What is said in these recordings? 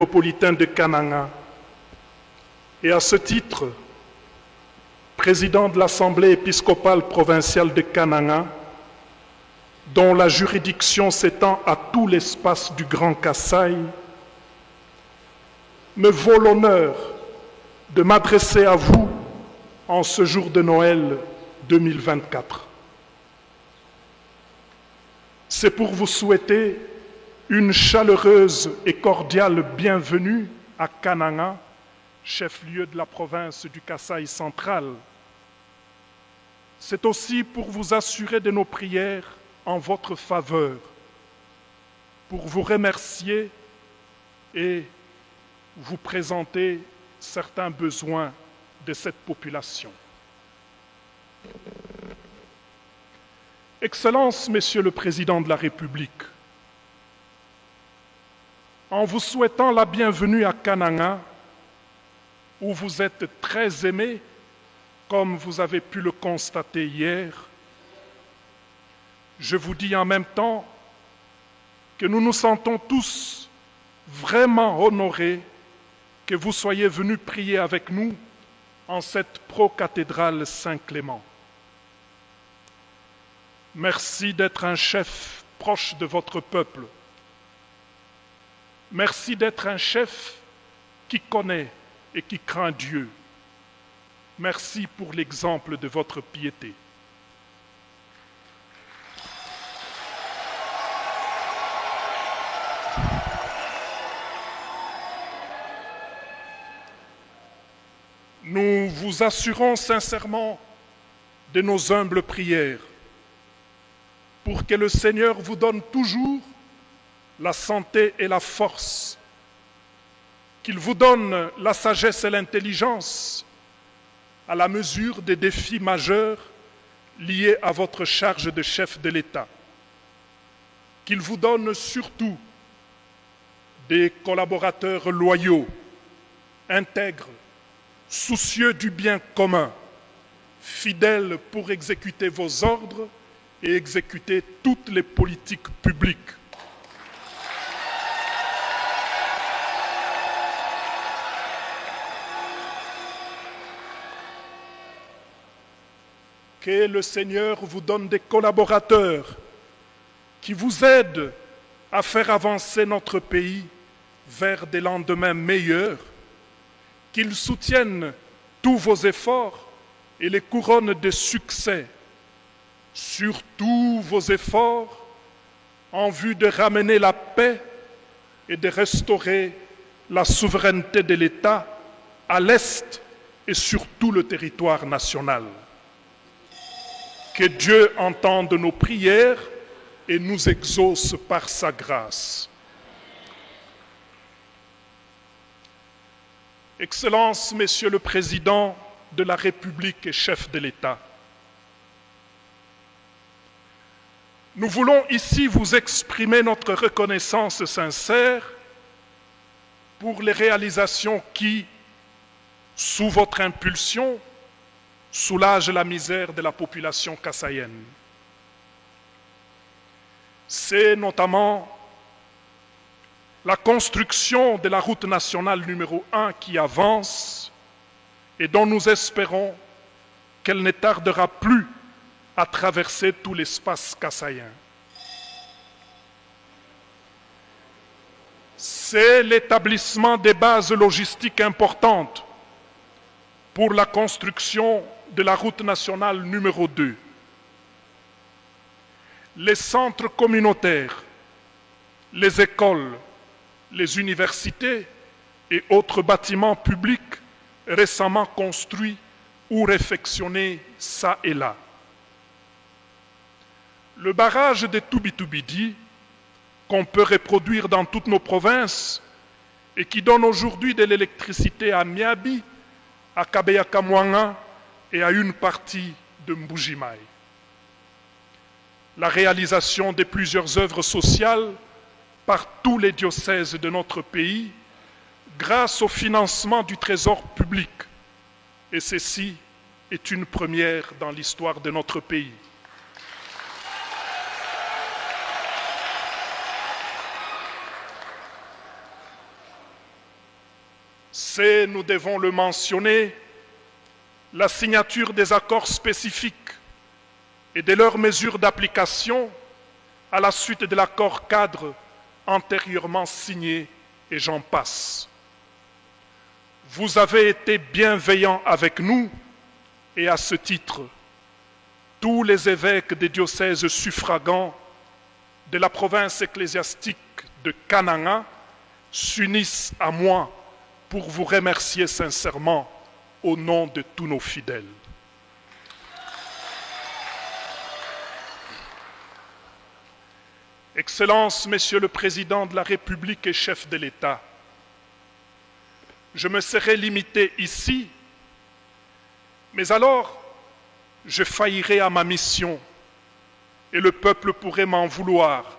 métropolitain de Kananga et à ce titre, président de l'Assemblée épiscopale provinciale de Kananga, dont la juridiction s'étend à tout l'espace du Grand Kasaï, me vaut l'honneur de m'adresser à vous en ce jour de Noël 2024. C'est pour vous souhaiter une chaleureuse et cordiale bienvenue à Kananga, chef-lieu de la province du Kasaï central. C'est aussi pour vous assurer de nos prières en votre faveur, pour vous remercier et vous présenter certains besoins de cette population. Excellences, Monsieur le Président de la République, en vous souhaitant la bienvenue à Kananga, où vous êtes très aimés, comme vous avez pu le constater hier, je vous dis en même temps que nous nous sentons tous vraiment honorés que vous soyez venus prier avec nous en cette pro-cathédrale Saint-Clément. Merci d'être un chef proche de votre peuple. Merci d'être un chef qui connaît et qui craint Dieu. Merci pour l'exemple de votre piété. Nous vous assurons sincèrement de nos humbles prières pour que le Seigneur vous donne toujours la santé et la force, qu'il vous donne la sagesse et l'intelligence à la mesure des défis majeurs liés à votre charge de chef de l'État, qu'il vous donne surtout des collaborateurs loyaux, intègres, soucieux du bien commun, fidèles pour exécuter vos ordres et exécuter toutes les politiques publiques. Que le Seigneur vous donne des collaborateurs qui vous aident à faire avancer notre pays vers des lendemains meilleurs, qu'ils soutiennent tous vos efforts et les couronnent de succès sur tous vos efforts en vue de ramener la paix et de restaurer la souveraineté de l'État à l'Est et sur tout le territoire national. Que Dieu entende nos prières et nous exauce par sa grâce. Excellences, Messieurs le Président de la République et chef de l'État, nous voulons ici vous exprimer notre reconnaissance sincère pour les réalisations qui, sous votre impulsion, soulagent la misère de la population kassaïenne. C'est notamment la construction de la route nationale numéro 1 qui avance et dont nous espérons qu'elle ne tardera plus à traverser tout l'espace kassaïen. C'est l'établissement des bases logistiques importantes pour la construction de la route nationale numéro 2. Les centres communautaires, les écoles, les universités et autres bâtiments publics récemment construits ou réfectionnés ça et là. Le barrage de Toubitoubidi, qu'on peut reproduire dans toutes nos provinces et qui donne aujourd'hui de l'électricité à Miabi, à Kabeya-Kamwanga et à une partie de Mbujimaï. La réalisation de plusieurs œuvres sociales par tous les diocèses de notre pays grâce au financement du Trésor public. Et ceci est une première dans l'histoire de notre pays. C'est, nous devons le mentionner, la signature des accords spécifiques et de leurs mesures d'application à la suite de l'accord cadre antérieurement signé, et j'en passe. Vous avez été bienveillants avec nous et à ce titre, tous les évêques des diocèses suffragants de la province ecclésiastique de Kananga s'unissent à moi pour vous remercier sincèrement au nom de tous nos fidèles. Excellences, Monsieur le Président de la République et chef de l'État, je me serais limité ici, mais alors je faillirais à ma mission et le peuple pourrait m'en vouloir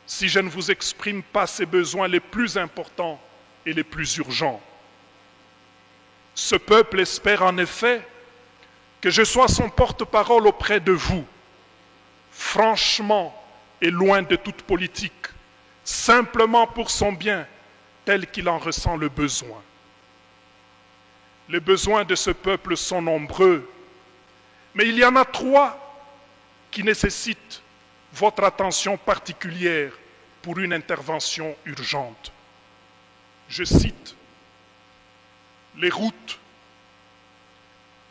si je ne vous exprime pas ses besoins les plus importants et les plus urgents. Ce peuple espère en effet que je sois son porte-parole auprès de vous, franchement et loin de toute politique, simplement pour son bien, tel qu'il en ressent le besoin. Les besoins de ce peuple sont nombreux, mais il y en a 3 qui nécessitent votre attention particulière pour une intervention urgente. Je cite les routes,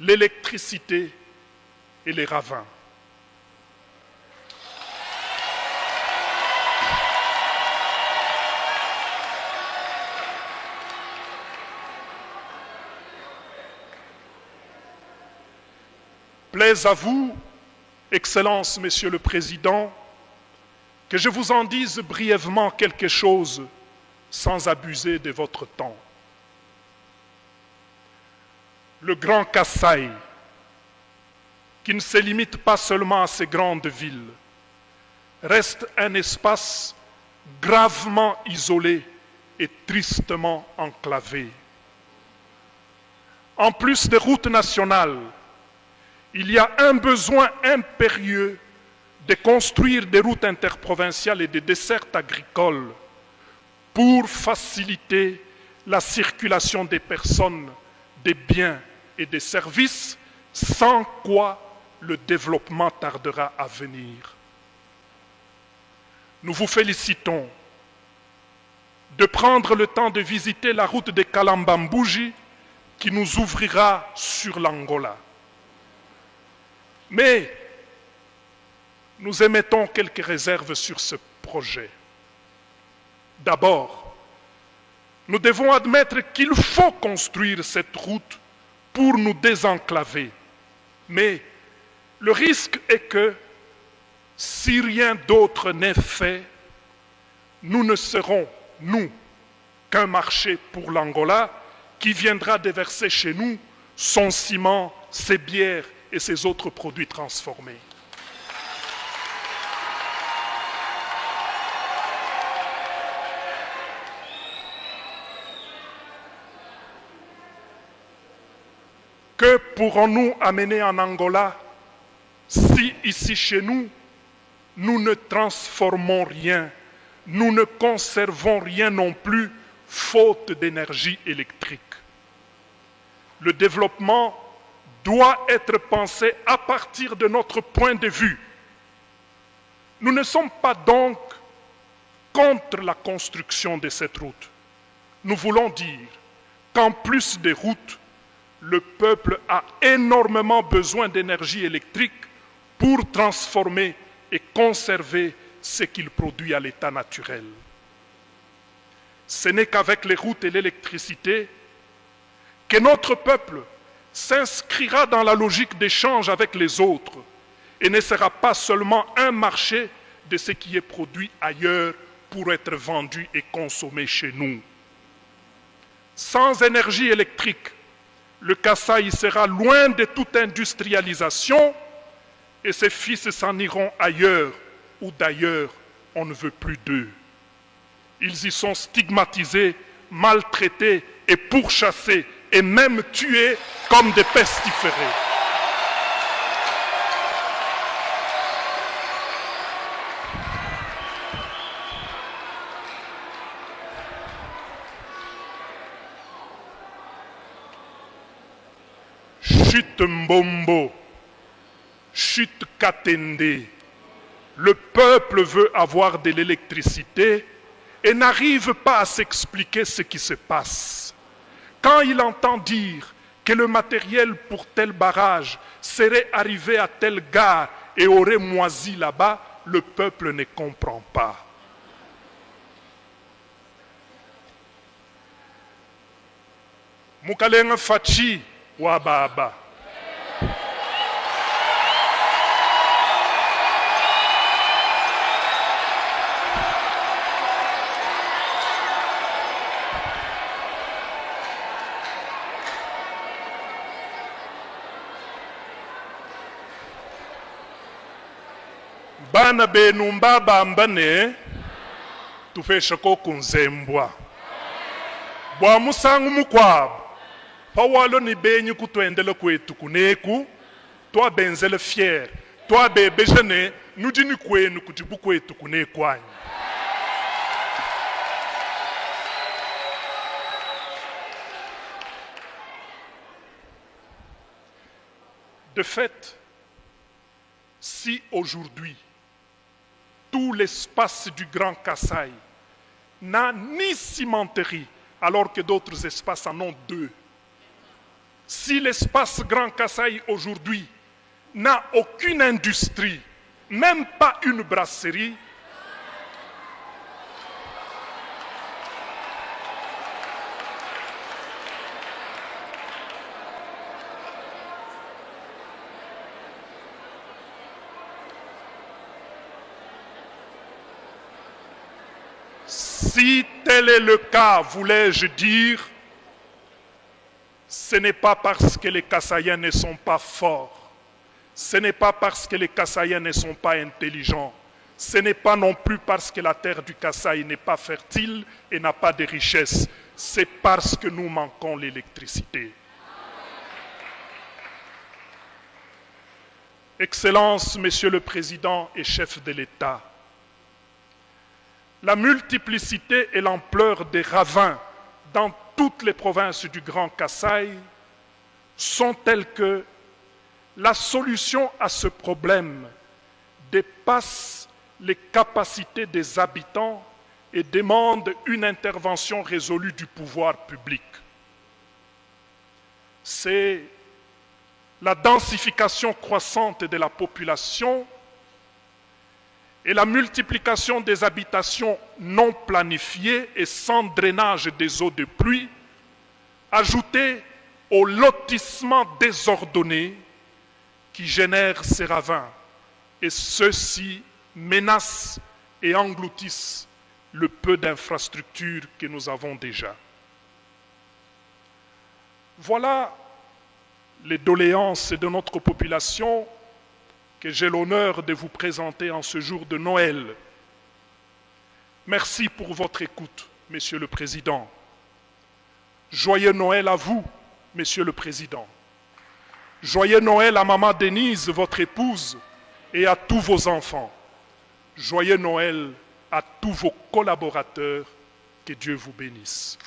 l'électricité et les ravins. Plaise à vous, Excellences, Monsieur le Président, que je vous en dise brièvement quelque chose sans abuser de votre temps. Le Grand Kasaï, qui ne se limite pas seulement à ces grandes villes, reste un espace gravement isolé et tristement enclavé. En plus des routes nationales, il y a un besoin impérieux de construire des routes interprovinciales et des dessertes agricoles pour faciliter la circulation des personnes, des biens et des services, sans quoi le développement tardera à venir. Nous vous félicitons de prendre le temps de visiter la route de Kalambambouji qui nous ouvrira sur l'Angola. Mais nous émettons quelques réserves sur ce projet. D'abord, nous devons admettre qu'il faut construire cette route pour nous désenclaver. Mais le risque est que, si rien d'autre n'est fait, nous ne serons, nous, qu'un marché pour l'Angola qui viendra déverser chez nous son ciment, ses bières et ses autres produits transformés. Que pourrons-nous amener en Angola si ici chez nous, nous ne transformons rien, nous ne conservons rien non plus, faute d'énergie électrique? Le développement doit être pensé à partir de notre point de vue. Nous ne sommes pas donc contre la construction de cette route. Nous voulons dire qu'en plus des routes, le peuple a énormément besoin d'énergie électrique pour transformer et conserver ce qu'il produit à l'état naturel. Ce n'est qu'avec les routes et l'électricité que notre peuple s'inscrira dans la logique d'échange avec les autres et ne sera pas seulement un marché de ce qui est produit ailleurs pour être vendu et consommé chez nous. Sans énergie électrique, le Kasaï sera loin de toute industrialisation et ses fils s'en iront ailleurs où d'ailleurs on ne veut plus d'eux. Ils y sont stigmatisés, maltraités et pourchassés et même tués comme des pestiférés. chute Mbombo, chute Katende. Le peuple veut avoir de l'électricité et n'arrive pas à s'expliquer ce qui se passe. Quand il entend dire que le matériel pour tel barrage serait arrivé à telle gare et aurait moisi là-bas, le peuple ne comprend pas. Mukalenga Fachi Wababa. Bana benu mbabambane tufeshe ko kunzembwa bwa musangu mukwabo pawalo ni benyi kutwendele kwetu kuneku twa benzele fier twa bebejene nudini kwenu kutibu kwetu kunekwanyi. De fait, si aujourd'hui tout l'espace du Grand Kasaï n'a ni cimenterie, alors que d'autres espaces en ont deux. Si l'espace Grand Kasaï aujourd'hui n'a aucune industrie, même pas une brasserie, si tel est le cas, voulais-je dire, ce n'est pas parce que les Kasaïens ne sont pas forts, ce n'est pas parce que les Kasaïens ne sont pas intelligents, ce n'est pas non plus parce que la terre du Kasaï n'est pas fertile et n'a pas de richesse, c'est parce que nous manquons l'électricité. Excellences, Monsieur le Président et chef de l'État, la multiplicité et l'ampleur des ravins dans toutes les provinces du Grand Kasaï sont telles que la solution à ce problème dépasse les capacités des habitants et demande une intervention résolue du pouvoir public. C'est la densification croissante de la population et la multiplication des habitations non planifiées et sans drainage des eaux de pluie, ajoutées au lotissement désordonné qui génère ces ravins. Et ceux-ci menacent et engloutissent le peu d'infrastructures que nous avons déjà. Voilà les doléances de notre population que j'ai l'honneur de vous présenter en ce jour de Noël. Merci pour votre écoute, Monsieur le Président. Joyeux Noël à vous, Monsieur le Président. Joyeux Noël à Maman Denise, votre épouse, et à tous vos enfants. Joyeux Noël à tous vos collaborateurs. Que Dieu vous bénisse.